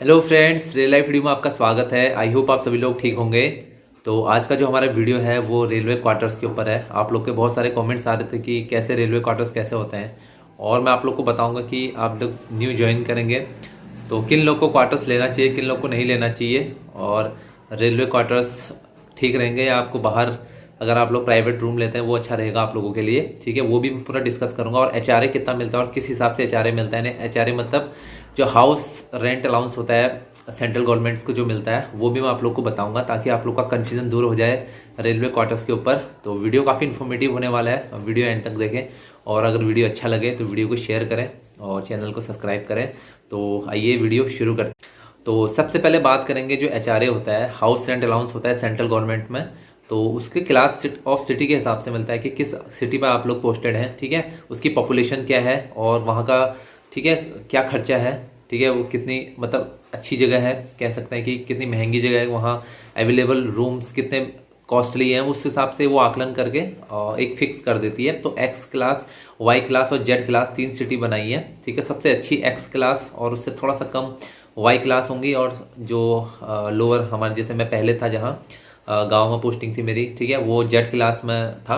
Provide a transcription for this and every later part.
Hello friends, real life video में आपका स्वागत है। आई होप आप सभी लोग ठीक होंगे। तो आज का जो हमारा वीडियो है वो रेलवे क्वार्टर्स के ऊपर है। आप लोग के बहुत सारे कमेंट्स आ रहे थे कि कैसे रेलवे क्वार्टर्स कैसे होते हैं, और मैं आप लोग को बताऊंगा कि आप लोग न्यू ज्वाइन करेंगे तो किन लोग को क्वार्टर्स लेना चाहिए, किन लोग को नहीं लेना चाहिए, और रेलवे क्वार्टर्स ठीक रहेंगे या आपको बाहर अगर आप लोग प्राइवेट रूम लेते हैं वो अच्छा रहेगा आप लोगों के लिए। ठीक है, वो भी मैं पूरा डिस्कस करूंगा। और एचआरए कितना मिलता है और किस हिसाब से एचआरए मिलता है। एचआरए मतलब जो हाउस रेंट अलाउंस होता है सेंट्रल गवर्नमेंट्स को जो मिलता है, वो भी मैं आप लोग को बताऊंगा ताकि आप लोग का कंफ्यूजन दूर हो जाए रेलवे क्वार्टर्स के ऊपर। तो वीडियो काफ़ी इन्फॉर्मेटिव होने वाला है, वीडियो एंड तक देखें। और अगर वीडियो अच्छा लगे तो वीडियो को शेयर करें और चैनल को सब्सक्राइब करें। तो आइए वीडियो शुरू करते हैं। तो सबसे पहले बात करेंगे जो एचआरए होता है, हाउस रेंट अलाउंस होता है सेंट्रल गवर्नमेंट में। तो उसके क्लास ऑफ सिटी के हिसाब से मिलता है कि किस सिटी में आप लोग पोस्टेड हैं। ठीक है, उसकी पॉपुलेशन क्या है और वहाँ का ठीक है क्या खर्चा है। ठीक है, वो कितनी मतलब अच्छी जगह है, कह सकते हैं कि कितनी महंगी जगह है, वहाँ अवेलेबल रूम्स कितने कॉस्टली हैं, उस हिसाब से वो आकलन करके एक फिक्स कर देती है। तो एक्स क्लास, वाई क्लास और जेड क्लास 3 सिटी बनाई है। ठीक है, सबसे अच्छी एक्स क्लास और उससे थोड़ा सा कम वाई क्लास होंगी, और जो लोअर हमारे जैसे मैं पहले था जहाँ गांव में पोस्टिंग थी मेरी, ठीक है, वो जेड क्लास में था।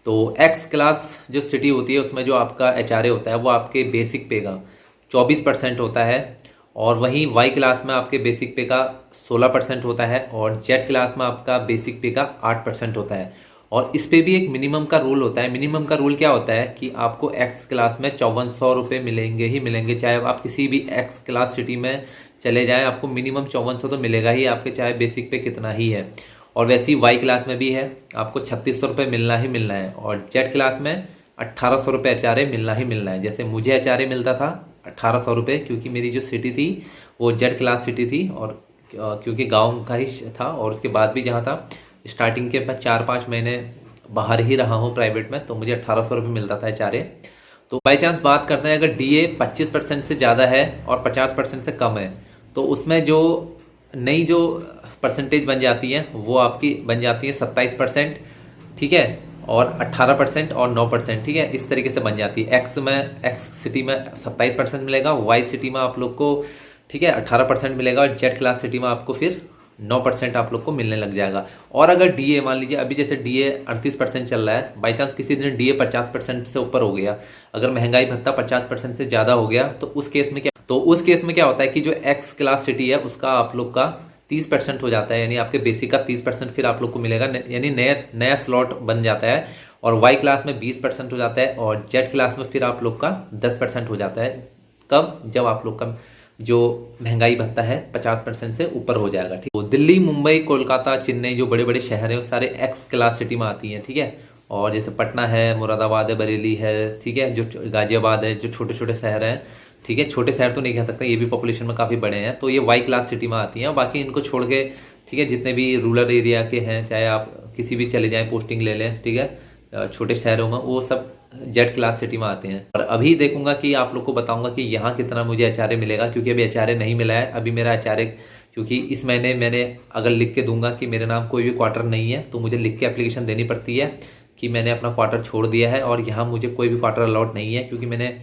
तो एक्स क्लास जो सिटी होती है उसमें जो आपका एचआरए होता है वो आपके बेसिक पे का 24% होता है, और वहीं वाई क्लास में आपके बेसिक पे का 16% होता है, और जेड क्लास में आपका बेसिक पे का 8% होता है। और इस पे भी एक मिनिमम का रूल होता है। मिनिमम का रूल क्या होता है कि आपको एक्स क्लास में 5400 रुपये मिलेंगे ही मिलेंगे, चाहे आप किसी भी एक्स क्लास सिटी में चले जाएं, आपको मिनिमम 5400 तो मिलेगा ही आपके, चाहे बेसिक पे कितना ही है। और वैसे ही वाई क्लास में भी है, आपको 3600 रुपये मिलना ही मिलना है, और जेड क्लास में 1800 रुपये एचआरए मिलना ही मिलना है। जैसे मुझे एचआरए मिलता था 1800 रुपये, क्योंकि मेरी जो सिटी थी वो जेड क्लास सिटी थी, और क्योंकि गांव का ही था। और उसके बाद भी जहाँ था स्टार्टिंग के मैं 4-5 महीने बाहर ही रहा हूँ प्राइवेट में, तो मुझे 1800 रुपये मिलता था एचआरए। तो बाई चांस बात करते हैं, अगर डीए 25% से ज़्यादा है और 50% से कम है, तो उसमें जो नई जो परसेंटेज बन जाती है वो आपकी बन जाती है 27%। ठीक है, और 18% और 9%। ठीक है, इस तरीके से बन जाती है। एक्स सिटी में 27% मिलेगा, वाई सिटी में आप लोग को ठीक है 18% मिलेगा, और जेड क्लास सिटी में आपको फिर 9% आप लोग को मिलने लग जाएगा। और अगर डीए मान लीजिए अभी जैसे डीए 38% चल रहा है, बाई चांस किसी दिन डीए 50% से ऊपर हो गया, अगर महंगाई भत्ता 50% से ज़्यादा हो गया, तो उस केस में क्या होता है कि जो एक्स क्लास सिटी है उसका आप लोग का 30% हो जाता है, यानी आपके बेसिक का 30% फिर आप लोग को मिलेगा, यानी नया नया स्लॉट बन जाता है। और वाई क्लास में 20% हो जाता है, और जेड क्लास में फिर आप लोग का 10% हो जाता है। कब? जब आप लोग का जो महंगाई भत्ता है 50% से ऊपर हो जाएगा। ठीक, तो दिल्ली, मुंबई, कोलकाता, चेन्नई जो बड़े बड़े शहर हैं वो सारे एक्स क्लास सिटी में आती हैं। ठीक है, और जैसे पटना है, मुरादाबाद है, बरेली है, ठीक है, जो गाजियाबाद है, जो छोटे छोटे शहर हैं, ठीक है, छोटे शहर तो नहीं कह सकते, ये भी पॉपुलेशन में काफ़ी बड़े हैं, तो ये वाई क्लास सिटी में आती हैं। और बाकी इनको छोड़ के ठीक है जितने भी रूरल एरिया के हैं, चाहे आप किसी भी चले जाएं पोस्टिंग ले लें, ठीक है, छोटे शहरों में, वो सब जेड क्लास सिटी में आते हैं। और अभी देखूंगा कि आप लोग को बताऊंगा कि यहाँ कितना मुझे एचआरए मिलेगा, क्योंकि अभी एचआरए नहीं मिला है। अभी मेरा एचआरए, क्योंकि इस महीने मैंने अगर लिख के दूंगा कि मेरे नाम कोई भी क्वार्टर नहीं है, तो मुझे लिख के एप्लीकेशन देनी पड़ती है कि मैंने अपना क्वार्टर छोड़ दिया है और यहाँ मुझे कोई भी क्वार्टर अलाउड नहीं है, क्योंकि मैंने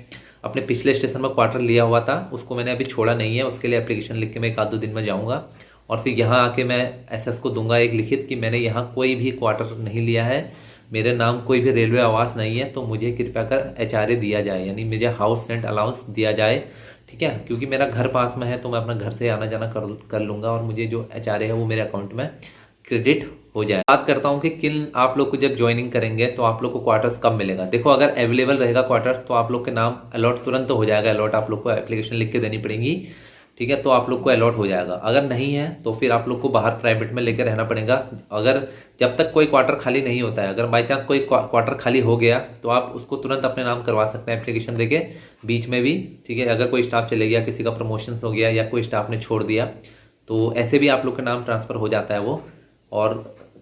अपने पिछले स्टेशन में क्वार्टर लिया हुआ था, उसको मैंने अभी छोड़ा नहीं है। उसके लिए एप्लीकेशन लिख के मैं 1-2 दिन में जाऊँगा, और फिर यहाँ आके मैं एसएस को दूंगा एक लिखित कि मैंने यहाँ कोई भी क्वार्टर नहीं लिया है, मेरे नाम कोई भी रेलवे आवास नहीं है, तो मुझे कृपया कर एचआरए दिया जाए, यानी मुझे हाउस रेंट अलाउंस दिया जाए। ठीक है, क्योंकि मेरा घर पास में है तो मैं अपना घर से आना जाना कर लूँगा, और मुझे जो एचआरए है वो मेरे अकाउंट में क्रेडिट हो जाए। बात करता हूँ कि किन आप लोग को जब ज्वाइनिंग करेंगे तो आप लोग को क्वार्टर्स कब मिलेगा। देखो, अगर अवेलेबल रहेगा क्वार्टर्स तो आप लोग के नाम अलॉट तुरंत हो जाएगा। अलॉट आप लोग को एप्लीकेशन लिख के देनी पड़ेगी, ठीक है, तो आप लोग को अलॉट हो जाएगा। अगर नहीं है तो फिर आप लोग को बाहर प्राइवेट में लेकर रहना पड़ेगा। अगर जब तक कोई क्वार्टर खाली नहीं होता है, अगर बाई चांस कोई क्वार्टर खाली हो गया तो आप उसको तुरंत अपने नाम करवा सकते हैं एप्लीकेशन देके, बीच में भी। ठीक है, अगर कोई स्टाफ चले गया, किसी का प्रमोशन हो गया, या कोई स्टाफ ने छोड़ दिया, तो ऐसे भी आप लोग का नाम ट्रांसफर हो जाता है वो। और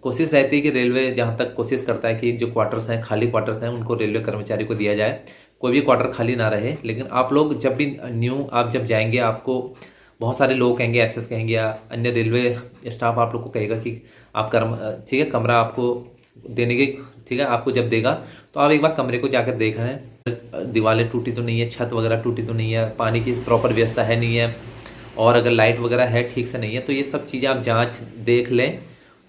कोशिश रहती है कि रेलवे जहाँ तक कोशिश करता है कि जो क्वार्टर्स हैं, खाली क्वार्टर्स हैं, उनको रेलवे कर्मचारी को दिया जाए, कोई भी क्वार्टर खाली ना रहे। लेकिन आप लोग जब भी न्यू आप जब जाएंगे, आपको बहुत सारे लोग कहेंगे, एसएस कहेंगे या अन्य रेलवे स्टाफ आप लोग को कहेगा कि आप ठीक है कमरा आपको देने के, ठीक है, आपको जब देगा तो आप एक बार कमरे को जाकर देख रहे हैं, दीवारें टूटी तो नहीं है, छत वगैरह टूटी तो नहीं है, पानी की प्रॉपर व्यवस्था है नहीं है, और अगर लाइट वगैरह है ठीक से नहीं है, तो ये सब चीज़ें आप जांच देख लें,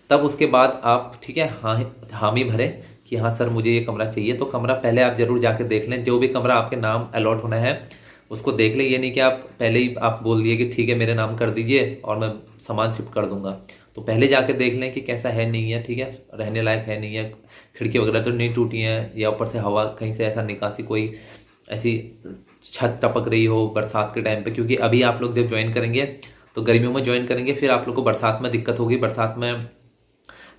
तब उसके बाद आप ठीक है हाँ हामी भरें कि हाँ सर मुझे ये कमरा चाहिए। तो कमरा पहले आप जरूर जाके देख लें, जो भी कमरा आपके नाम अलॉट होना है उसको देख लें। ये नहीं कि आप पहले ही आप बोल दिए कि ठीक है मेरे नाम कर दीजिए और मैं सामान शिफ्ट कर दूंगा। तो पहले जाके देख लें कि कैसा है नहीं है, ठीक है रहने लायक है नहीं है, खिड़की वगैरह तो नहीं टूटी हैं, या ऊपर से हवा कहीं से ऐसा निकासी कोई ऐसी छत टपक रही हो बरसात के टाइम पे। क्योंकि अभी आप लोग जब ज्वाइन करेंगे तो गर्मियों में ज्वाइन करेंगे, फिर आप लोग को बरसात में दिक्कत होगी, बरसात में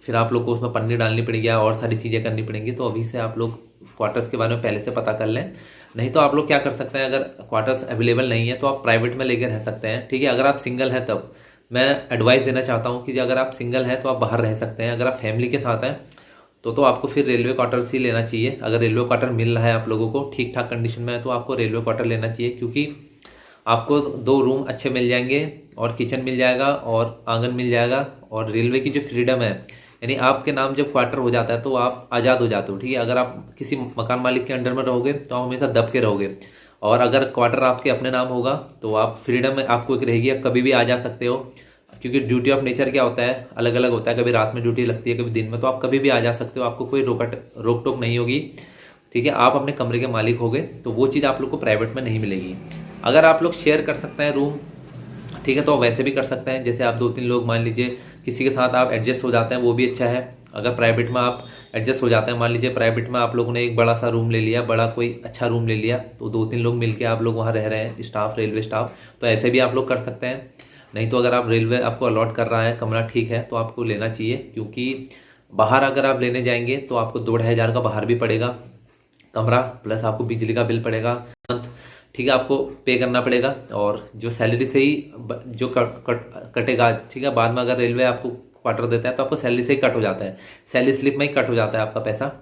फिर आप लोग को उसमें पन्नी डालनी पड़ेगी और सारी चीज़ें करनी पड़ेंगी। तो अभी से आप लोग क्वार्टर्स के बारे में पहले से पता कर लें। नहीं तो आप लोग क्या कर सकते हैं, अगर क्वार्टर्स अवेलेबल नहीं है तो आप प्राइवेट में लेकर रह सकते हैं, ठीक है। अगर आप सिंगल हैं तब मैं एडवाइस देना चाहता हूँ कि अगर आप सिंगल हैं तो आप बाहर रह सकते हैं। अगर आप फैमिली के साथ हैं तो आपको फिर रेलवे क्वार्टर्स ही लेना चाहिए। अगर रेलवे क्वार्टर मिल रहा है आप लोगों को ठीक ठाक कंडीशन में है तो आपको रेलवे क्वार्टर लेना चाहिए, क्योंकि आपको 2 रूम अच्छे मिल जाएंगे और किचन मिल जाएगा और आंगन मिल जाएगा। और रेलवे की जो फ्रीडम है, यानी आपके नाम जब क्वार्टर हो जाता है तो आप आज़ाद हो जाते हो, ठीक है। अगर आप किसी मकान मालिक के अंडर में रहोगे तो आप हमेशा दब के रहोगे, और अगर क्वार्टर आपके अपने नाम होगा तो आप फ्रीडम में आपको एक रहेगी, आप कभी भी आ जा सकते हो। क्योंकि ड्यूटी ऑफ नेचर क्या होता है, अलग अलग होता है, कभी रात में ड्यूटी लगती है कभी दिन में, तो आप कभी भी आ जा सकते हो, आपको कोई रोक टोक नहीं होगी, ठीक है। आप अपने कमरे के मालिक होगे, तो वो चीज़ आप लोग को प्राइवेट में नहीं मिलेगी। अगर आप लोग शेयर कर सकते हैं रूम, ठीक है, तो वैसे भी कर सकते हैं। जैसे आप 2-3 लोग मान लीजिए किसी के साथ आप एडजस्ट हो जाते हैं, वो भी अच्छा है। अगर प्राइवेट में आप एडजस्ट हो जाते हैं, मान लीजिए प्राइवेट में आप लोगों ने एक बड़ा सा रूम ले लिया, बड़ा कोई अच्छा रूम ले लिया, तो 2-3 लोग मिलके आप लोग वहाँ रह रहे हैं, स्टाफ रेलवे स्टाफ, तो ऐसे भी आप लोग कर सकते हैं। नहीं तो अगर आप रेलवे आपको अलॉट कर रहा है कमरा ठीक है तो आपको लेना चाहिए, क्योंकि बाहर अगर आप लेने जाएंगे तो आपको 2-2,500 का बाहर भी पड़ेगा कमरा, प्लस आपको बिजली का बिल पड़ेगा, ठीक है, आपको पे करना पड़ेगा। और जो सैलरी से ही जो कटेगा, ठीक है, बाद में अगर रेलवे आपको क्वार्टर देता है तो आपको सैलरी से ही कट हो जाता है, सैलरी स्लिप में ही कट हो जाता है आपका पैसा।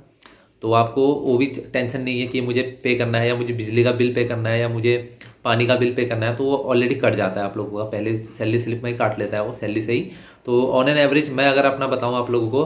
तो आपको वो भी टेंशन नहीं है कि मुझे पे करना है, या मुझे बिजली का बिल पे करना है, या मुझे पानी का बिल पे करना है, तो वो ऑलरेडी कट जाता है आप लोगों का, पहले सैलरी स्लिप में ही काट लेता है वो सैलरी से ही। तो ऑन एन एवरेज मैं अगर अपना बताऊं आप लोगों को,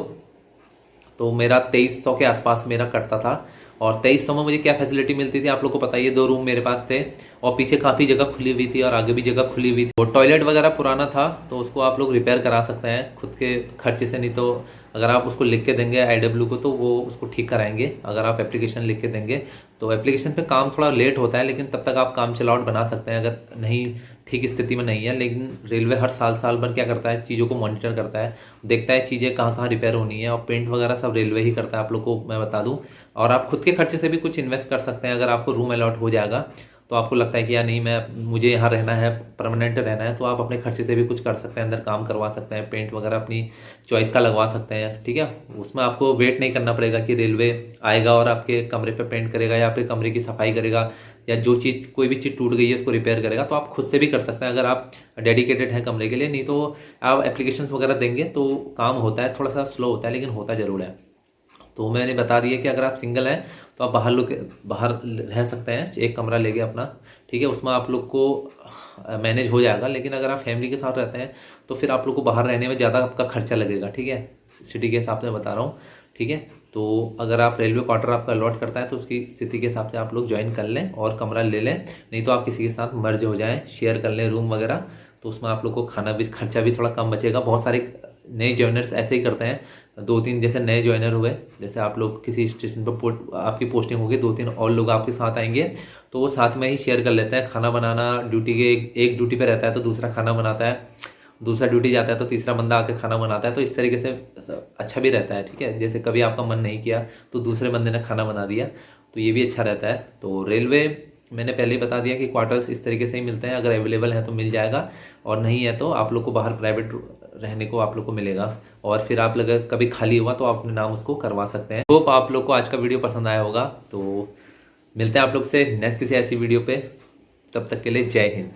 तो मेरा 2300 के आसपास मेरा कटता था। और 2300 में मुझे क्या फैसिलिटी मिलती थी आप लोग को पता ही है, 2 रूम मेरे पास थे और पीछे काफ़ी जगह खुली हुई थी और आगे भी जगह खुली हुई थी। वो टॉयलेट वगैरह पुराना था तो उसको आप लोग रिपेयर करा सकते हैं खुद के खर्चे से, नहीं तो अगर आप उसको लिख के देंगे आईडब्ल्यू को तो वो उसको ठीक कराएंगे। अगर आप एप्लीकेशन लिख के देंगे तो एप्लीकेशन पे काम थोड़ा लेट होता है, लेकिन तब तक आप काम चलाउट बना सकते हैं अगर नहीं ठीक स्थिति में नहीं है। लेकिन रेलवे हर साल भर क्या करता है, चीज़ों को मॉनिटर करता है, देखता है चीज़ें कहाँ कहाँ रिपेयर होनी है, और पेंट वगैरह सब रेलवे ही करता है आप लोग को मैं बता दूँ। और आप खुद के खर्चे से भी कुछ इन्वेस्ट कर सकते हैं। अगर आपको रूम अलॉट हो जाएगा तो आपको लगता है कि यार नहीं मुझे यहाँ रहना है, परमानेंट रहना है, तो आप अपने खर्चे से भी कुछ कर सकते हैं, अंदर काम करवा सकते हैं, पेंट वगैरह अपनी चॉइस का लगवा सकते हैं, ठीक है। उसमें आपको वेट नहीं करना पड़ेगा कि रेलवे आएगा और आपके कमरे पे पेंट करेगा या आपके कमरे की सफाई करेगा, या जो चीज़ कोई भी चीज़ टूट गई है उसको रिपेयर करेगा। तो आप खुद से भी कर सकते हैं अगर आप डेडिकेटेड हैं कमरे के लिए। नहीं तो आप एप्लीकेशंस वगैरह देंगे तो काम होता है, थोड़ा सा स्लो होता है, लेकिन होता जरूर है। तो मैंने बता दिया कि अगर आप सिंगल हैं तो आप बाहर रह सकते हैं, एक कमरा लेके अपना, ठीक है, उसमें आप लोग को मैनेज हो जाएगा। लेकिन अगर आप फैमिली के साथ रहते हैं तो फिर आप लोग को बाहर रहने में ज़्यादा आपका खर्चा लगेगा, ठीक है, सिटी के हिसाब से बता रहा हूँ, ठीक है। तो अगर आप रेलवे क्वार्टर आपका अलॉट करता है तो उसकी स्थिति के हिसाब से आप लोग ज्वाइन कर लें और कमरा ले लें। नहीं तो आप किसी के साथ मर्ज हो जाएं, शेयर कर लें रूम वगैरह, तो उसमें आप लोग को खाना भी खर्चा भी थोड़ा कम बचेगा। बहुत सारे नए ज्वाइनर्स ऐसे ही करते हैं, 2-3 जैसे नए ज्वाइनर हुए, जैसे आप लोग किसी स्टेशन पर आपकी पोस्टिंग होगी, 2-3 और लोग आपके साथ आएंगे तो वो साथ में ही शेयर कर लेते हैं खाना बनाना। ड्यूटी के एक ड्यूटी पे रहता है तो दूसरा खाना बनाता है, दूसरा ड्यूटी जाता है तो तीसरा बंदा आके खाना बनाता है। तो इस तरीके से अच्छा भी रहता है, ठीक है। जैसे कभी आपका मन नहीं किया तो दूसरे बंदे ने खाना बना दिया, तो ये भी अच्छा रहता है। तो रेलवे मैंने पहले ही बता दिया कि क्वार्टर्स इस तरीके से ही मिलते हैं, अगर अवेलेबल है तो मिल जाएगा, और नहीं है तो आप लोग को बाहर प्राइवेट रहने को आप लोग को मिलेगा। और फिर आप अगर कभी खाली हुआ तो आप अपने नाम उसको करवा सकते हैं। होप आप लोग को आज का वीडियो पसंद आया होगा। तो मिलते हैं आप लोग से नेक्स्ट किसी ऐसी वीडियो पे, तब तक के लिए जय हिंद।